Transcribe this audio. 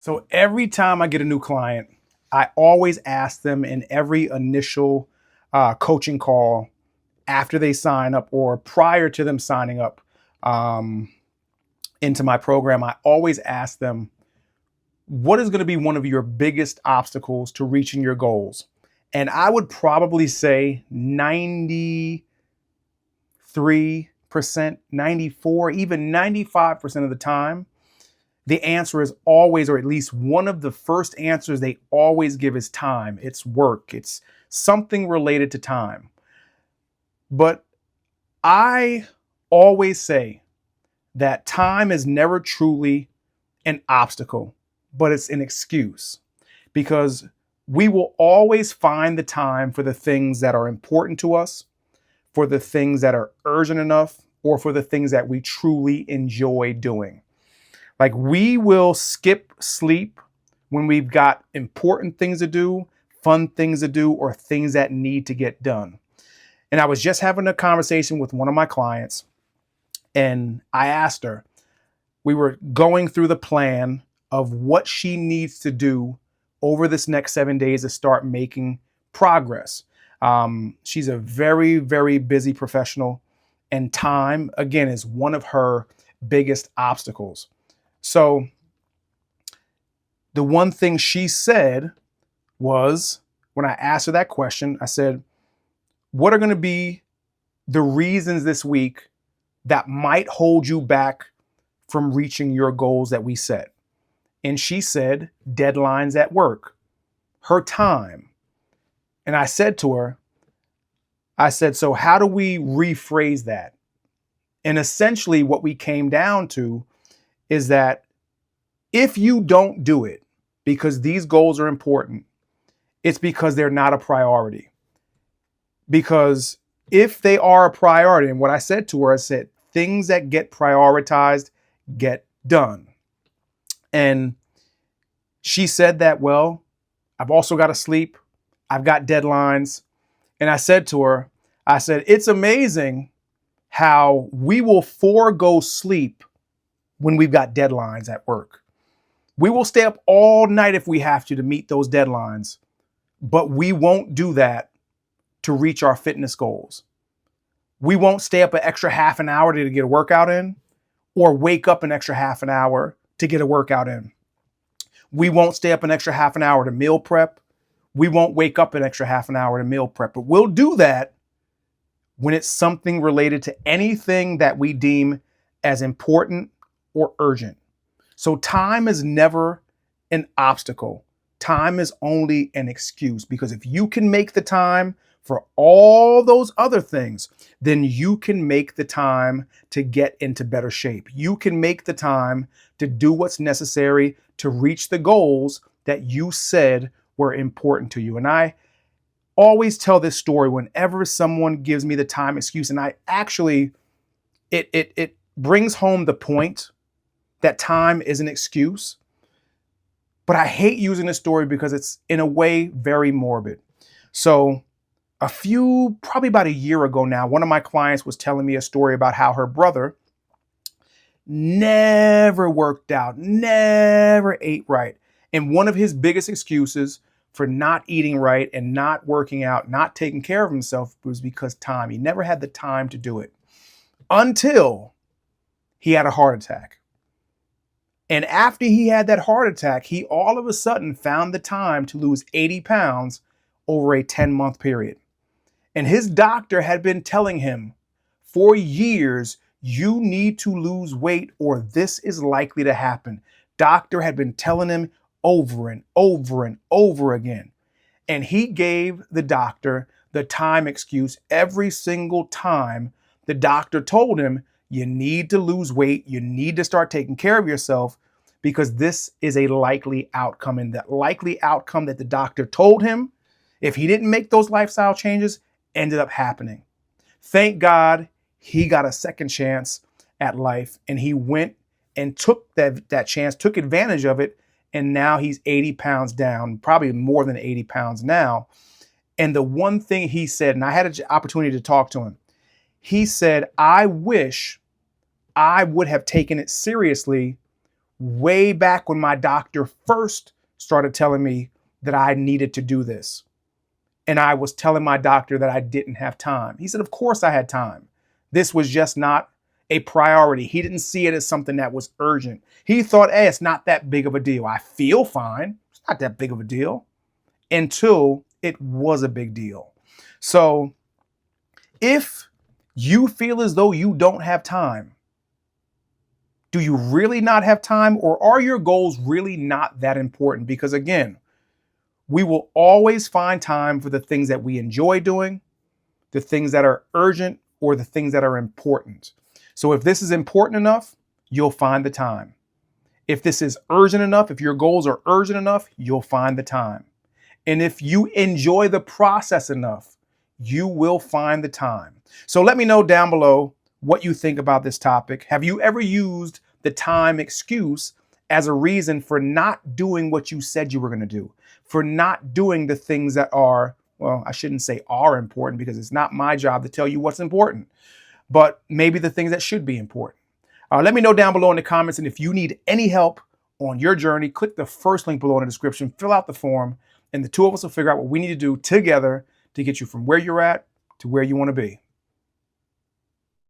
So every time I get a new client, I always ask them in every initial coaching call after they sign up or prior to them signing up um, into my program. I always ask them, what is going to be one of your biggest obstacles to reaching your goals? And I would probably say 93%, 94, even 95% of the time, the answer is always, or at least one of the first answers they always give is time. It's work. It's something related to time. But I always say that time is never truly an obstacle, but it's an excuse because we will always find the time for the things that are important to us, for the things that are urgent enough, or for the things that we truly enjoy doing. Like we will skip sleep when we've got important things to do, fun things to do, or things that need to get done. And I was just having a conversation with one of my clients, and I asked her, we were going through the plan of what she needs to do over this next 7 days to start making progress. She's a very, very busy professional, and time, again, is one of her biggest obstacles. So the one thing she said was, when I asked her that question, I said, what are going to be the reasons this week that might hold you back from reaching your goals that we set? And she said, deadlines at work, her time. And I said to her, so how do we rephrase that? And essentially what we came down to is that if you don't do it because these goals are important, it's because they're not a priority. Because if they are a priority, and what I said to her, I said, things that get prioritized get done. And she said that, well, I've also got to sleep. I've got deadlines. And I said to her, it's amazing how we will forego sleep when we've got deadlines at work. We will stay up all night if we have to meet those deadlines, but we won't do that to reach our fitness goals. We won't stay up an extra half an hour to get a workout in, or wake up an extra half an hour to get a workout in. We won't stay up an extra half an hour to meal prep. We won't wake up an extra half an hour to meal prep, but we'll do that when it's something related to anything that we deem as important or urgent. So time is never an obstacle. Time is only an excuse, because if you can make the time for all those other things, then you can make the time to get into better shape. You can make the time to do what's necessary to reach the goals that you said were important to you. And I always tell this story whenever someone gives me the time excuse, and I actually, it brings home the point that time is an excuse. But I hate using this story because it's in a way very morbid. So probably about a year ago now, one of my clients was telling me a story about how her brother never worked out, never ate right. And one of his biggest excuses for not eating right and not working out, not taking care of himself, was because time. He never had the time to do it until he had a heart attack. And after he had that heart attack, he all of a sudden found the time to lose 80 pounds over a 10-month period. And his doctor had been telling him for years, you need to lose weight or this is likely to happen. Doctor had been telling him over and over and over again. And he gave the doctor the time excuse every single time the doctor told him, you need to lose weight. You need to start taking care of yourself because this is a likely outcome. And that likely outcome that the doctor told him, if he didn't make those lifestyle changes, ended up happening. Thank God he got a second chance at life, and he went and took that chance, took advantage of it. And now he's 80 pounds down, probably more than 80 pounds now. And the one thing he said, and I had an opportunity to talk to him, he said, I wish I would have taken it seriously way back when my doctor first started telling me that I needed to do this. And I was telling my doctor that I didn't have time. He said, of course I had time. This was just not a priority. He didn't see it as something that was urgent. He thought, hey, it's not that big of a deal. I feel fine. It's not that big of a deal. Until it was a big deal. So if you feel as though you don't have time, do you really not have time, or are your goals really not that important? Because again, we will always find time for the things that we enjoy doing, the things that are urgent, or the things that are important. So if this is important enough, you'll find the time. If this is urgent enough, if your goals are urgent enough, you'll find the time. And if you enjoy the process enough, you will find the time. So let me know down below what you think about this topic. Have you ever used the time excuse as a reason for not doing what you said you were going to do, for not doing the things that are, well, I shouldn't say are important because it's not my job to tell you what's important, but maybe the things that should be important. Let me know down below in the comments. And if you need any help on your journey, click the first link below in the description, fill out the form, and the two of us will figure out what we need to do together to get you from where you're at to where you want to be.